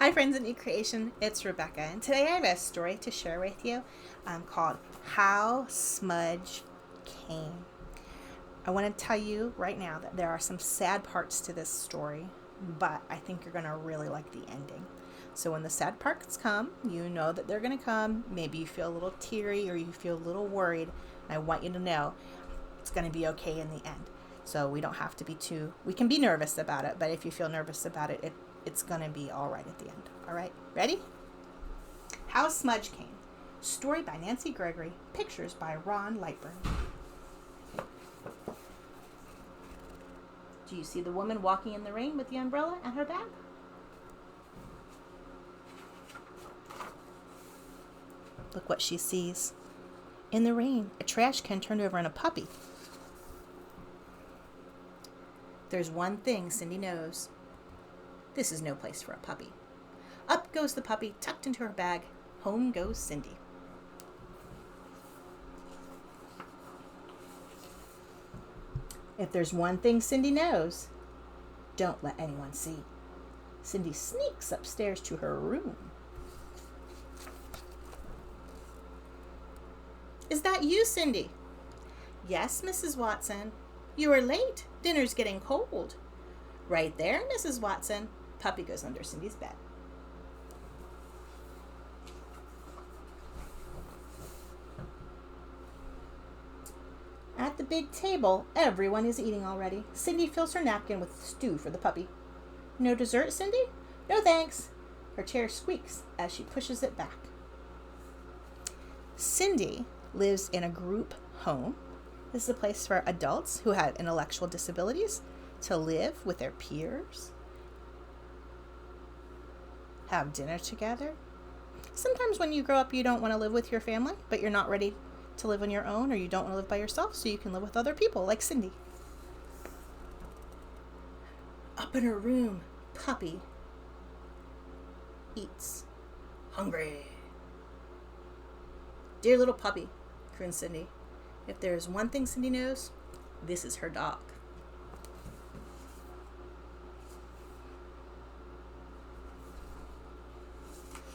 Hi friends in New Creation, it's Rebecca, and today I have a story to share with you called How Smudge Came. I want to tell you right now that there are some sad parts to this story, but I think you're going to really like the ending. So when the sad parts come, you know that they're going to come. Maybe you feel a little teary or you feel a little worried. I want you to know it's going to be okay in the end. So we don't have to be we can be nervous about it, but if you feel nervous about it, it's going to be all right at the end. All right, ready? How Smudge Came. Story by Nancy Gregory. Pictures by Ron Lightburn. Do you see the woman walking in the rain with the umbrella and her bag? Look what she sees. In the rain, a trash can turned over and a puppy. There's one thing Cindy knows. This is no place for a puppy. Up goes the puppy, tucked into her bag. Home goes Cindy. If there's one thing Cindy knows, don't let anyone see. Cindy sneaks upstairs to her room. Is that you, Cindy? Yes, Mrs. Watson. You are late. Dinner's getting cold. Right there, Mrs. Watson. Puppy goes under Cindy's bed. At the big table, everyone is eating already. Cindy fills her napkin with stew for the puppy. No dessert, Cindy? No thanks. Her chair squeaks as she pushes it back. Cindy lives in a group home. This is a place for adults who have intellectual disabilities to live with their peers, have dinner together. Sometimes when you grow up, you don't want to live with your family, but you're not ready to live on your own, or you don't want to live by yourself, so you can live with other people, like Cindy. Up in her room, puppy eats. Hungry. Dear little puppy, croons Cindy. If there is one thing Cindy knows, this is her dog.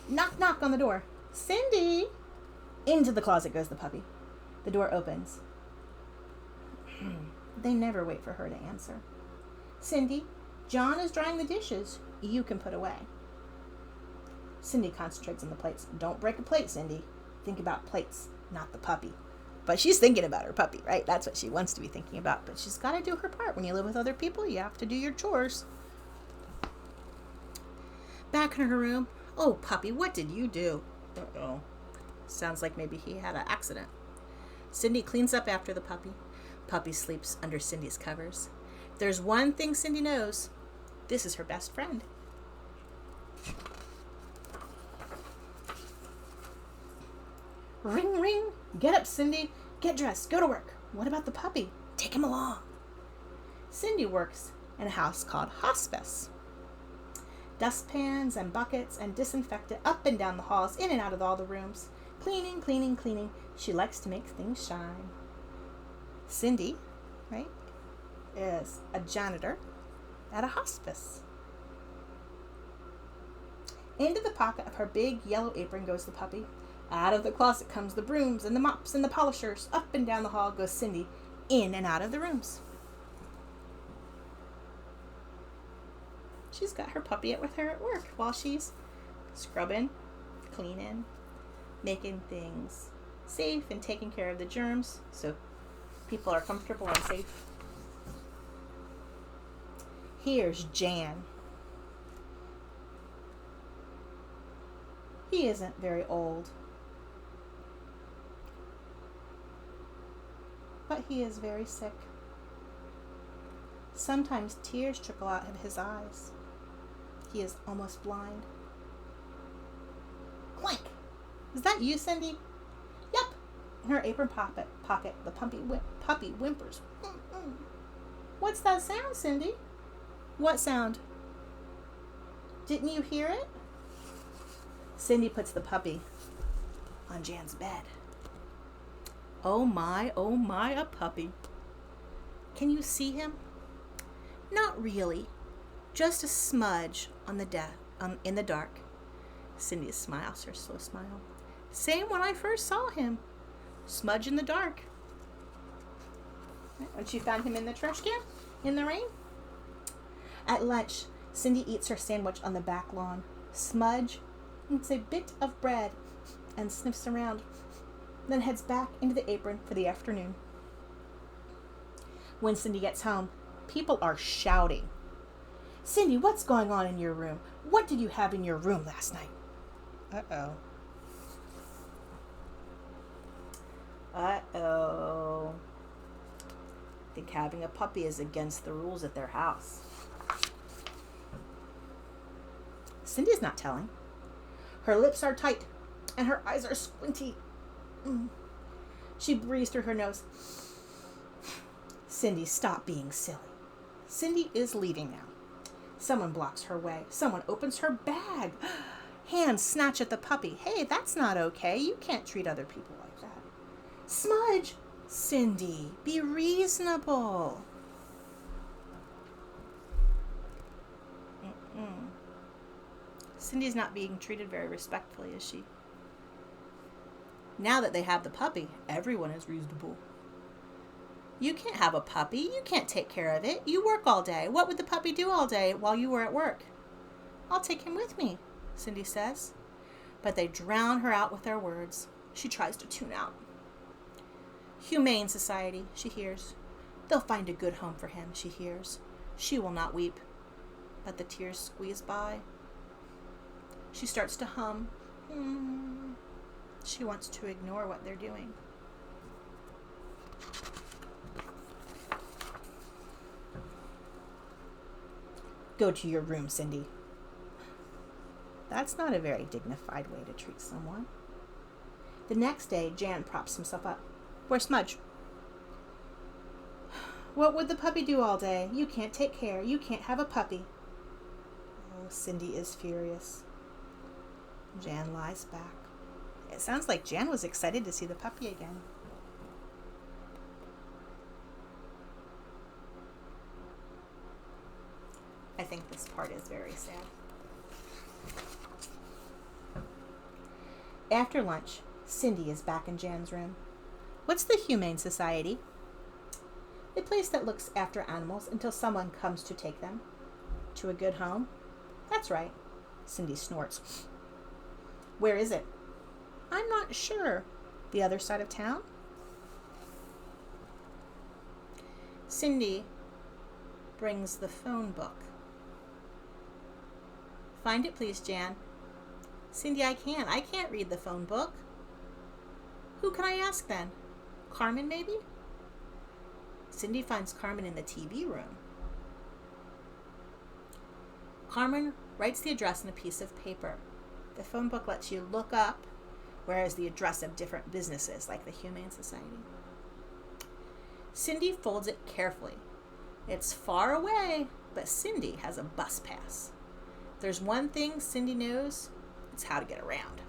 Knock, knock on the door. Cindy! Into the closet goes the puppy. The door opens. They never wait for her to answer. Cindy, John is drying the dishes. You can put away. Cindy concentrates on the plates. Don't break a plate, Cindy. Think about plates, not the puppy. But she's thinking about her puppy, right? That's what she wants to be thinking about. But she's got to do her part. When you live with other people, you have to do your chores. Back in her room. Oh, puppy, what did you do? Uh-oh. Sounds like maybe he had an accident. Cindy cleans up after the puppy. Puppy sleeps under Cindy's covers. If there's one thing Cindy knows, this is her best friend. Ring, ring. Get up, Cindy. Get dressed. Go to work. What about the puppy? Take him along. Cindy works in a house called hospice. Dustpans and buckets and disinfectant up and down the halls, in and out of all the rooms. Cleaning, cleaning, cleaning. She likes to make things shine. Cindy, right, is a janitor at a hospice. Into the pocket of her big yellow apron goes the puppy. Out of the closet comes the brooms and the mops and the polishers. Up and down the hall goes Cindy, in and out of the rooms. She's got her puppy with her at work while she's scrubbing, cleaning, making things safe and taking care of the germs so people are comfortable and safe. Here's Jan. He isn't very old, but he is very sick. Sometimes tears trickle out of his eyes. He is almost blind. Clank! Is that you, Cindy? Yep. In her apron pocket, the puppy whimpers. What's that sound, Cindy? What sound? Didn't you hear it? Cindy puts the puppy on Jan's bed. Oh my, a puppy. Can you see him? Not really. Just a smudge on the in the dark. Cindy smiles her slow smile. Same when I first saw him. Smudge in the dark. When she found him in the trash can in the rain. At lunch, Cindy eats her sandwich on the back lawn. Smudge eats a bit of bread and sniffs around, then heads back into the apron for the afternoon. When Cindy gets home, people are shouting. Cindy, what's going on in your room? What did you have in your room last night? Uh-oh. Uh-oh. I think having a puppy is against the rules at their house. Cindy's not telling. Her lips are tight and her eyes are squinty. She breathes through her nose. Cindy, stop being silly. Cindy is leaving now. Someone blocks her way. Someone opens her bag. Hands snatch at the puppy. Hey, that's not okay. You can't treat other people like that. Smudge! Cindy, be reasonable. Cindy's not being treated very respectfully, is she? Now that they have the puppy, everyone is reasonable. You can't have a puppy. You can't take care of it. You work all day. What would the puppy do all day while you were at work? I'll take him with me, Cindy says. But they drown her out with their words. She tries to tune out. Humane Society, she hears. They'll find a good home for him, she hears. She will not weep. But the tears squeeze by. She starts to hum. She wants to ignore what they're doing. Go to your room, Cindy. That's not a very dignified way to treat someone. The next day, Jan props himself up. Where's Smudge? What would the puppy do all day? You can't take care. You can't have a puppy. Oh, Cindy is furious. Jan lies back. It sounds like Jan was excited to see the puppy again. I think this part is very sad. After lunch, Cindy is back in Jan's room. What's the Humane Society? A place that looks after animals until someone comes to take them. To a good home? That's right. Cindy snorts. Where is it? I'm not sure. The other side of town? Cindy brings the phone book. Find it, please, Jan. Cindy, I can't read the phone book. Who can I ask then? Carmen, maybe? Cindy finds Carmen in the TV room. Carmen writes the address on a piece of paper. The phone book lets you look up, whereas the address of different businesses, like the Humane Society. Cindy folds it carefully. It's far away, but Cindy has a bus pass. If there's one thing Cindy knows, it's how to get around.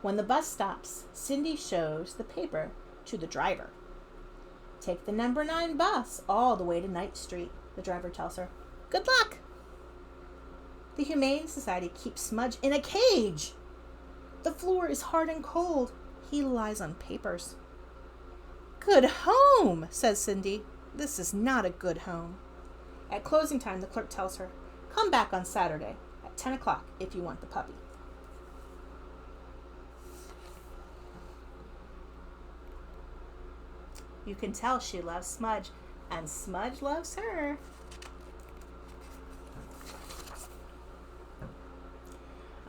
When the bus stops, Cindy shows the paper to the driver. Take the number 9 bus all the way to Night Street, the driver tells her. Good luck! The Humane Society keeps Smudge in a cage. The floor is hard and cold. He lies on papers. Good home, says Cindy. This is not a good home. At closing time, the clerk tells her, come back on Saturday at 10 o'clock if you want the puppy. You can tell she loves Smudge, and Smudge loves her.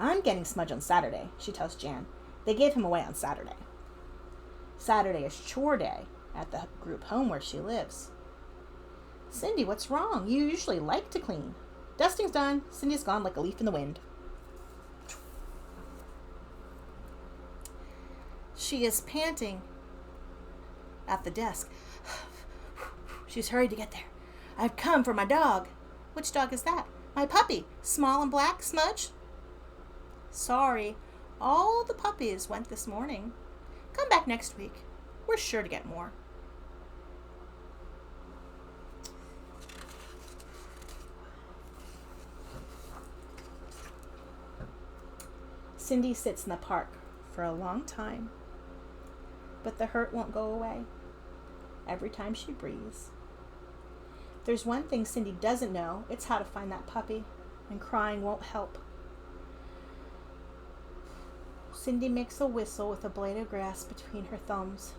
I'm getting Smudge on Saturday, she tells Jan. They gave him away on Saturday. Saturday is chore day at the group home where she lives. Cindy, what's wrong? You usually like to clean. Dusting's done. Cindy's gone like a leaf in the wind. She is panting at the desk. She's hurried to get there. I've come for my dog. Which dog is that? My puppy. Small and black, Smudge? Sorry. All the puppies went this morning. Come back back next week. We're sure to get more. Cindy sits in the park for a long time, but the hurt won't go away every time she breathes. There's one thing Cindy doesn't know, it's how to find that puppy, and crying won't help. Cindy makes a whistle with a blade of grass between her thumbs.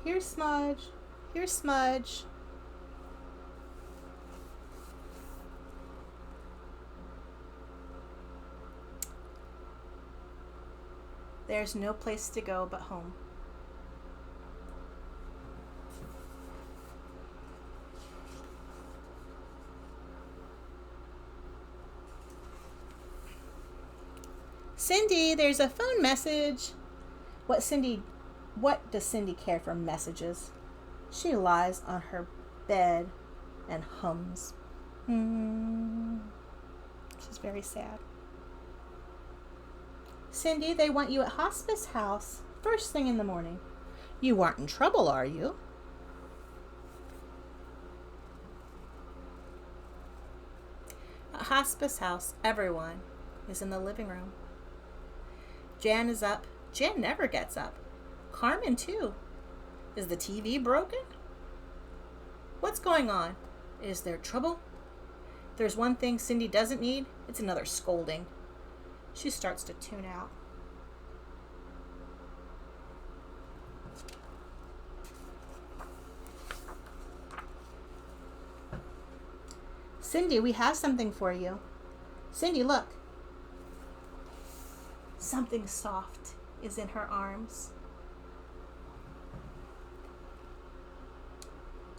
Here's Smudge. Here's Smudge. There's no place to go but home. Cindy, there's a phone message. What does Cindy care for messages? She lies on her bed and hums. She's very sad. Cindy, they want you at hospice house first thing in the morning. You aren't in trouble, are you? At hospice house, everyone is in the living room. Jan is up. Jan never gets up. Carmen, too. Is the TV broken? What's going on? Is there trouble? There's one thing Cindy doesn't need. It's another scolding. She starts to tune out. Cindy, we have something for you. Cindy, look. Something soft is in her arms.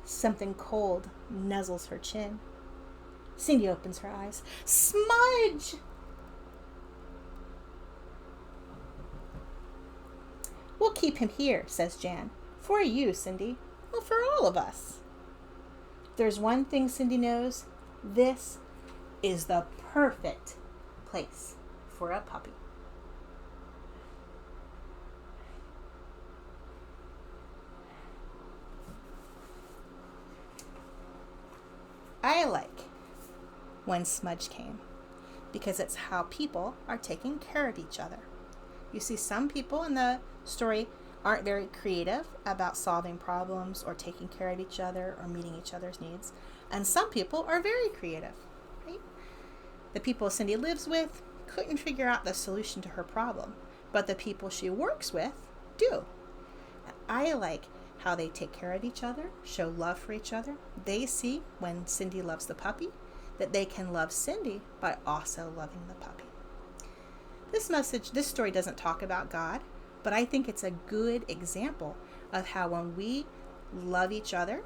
Something cold nuzzles her chin. Cindy opens her eyes. Smudge! We'll keep him here, says Jan. For you, Cindy. Well, for all of us. There's one thing Cindy knows. This is the perfect place for a puppy. I like when Smudge came because it's how people are taking care of each other. You see, some people in the story aren't very creative about solving problems or taking care of each other or meeting each other's needs. And some people are very creative, right? The people Cindy lives with couldn't figure out the solution to her problem, but the people she works with do. I like how they take care of each other, show love for each other. They see when Cindy loves the puppy that they can love Cindy by also loving the puppy. This story doesn't talk about God, but I think it's a good example of how when we love each other,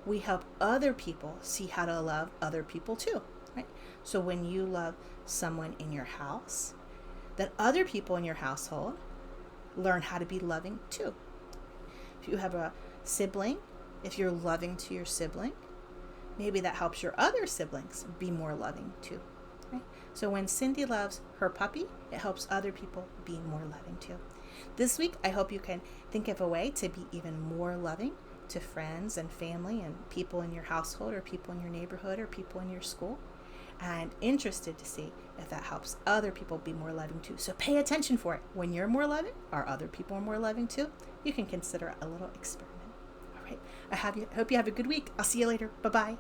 we help other people see how to love other people too, right? So when you love someone in your house, that other people in your household learn how to be loving too. If you have a sibling, if you're loving to your sibling, maybe that helps your other siblings be more loving too. Right? So when Cindy loves her puppy, it helps other people be more loving too. This week, I hope you can think of a way to be even more loving to friends and family and people in your household or people in your neighborhood or people in your school, and interested to see if that helps other people be more loving too. So pay attention for it. When you're more loving, are other people more loving too? You can consider it a little experiment. All right. I hope you have a good week. I'll see you later. Bye-bye.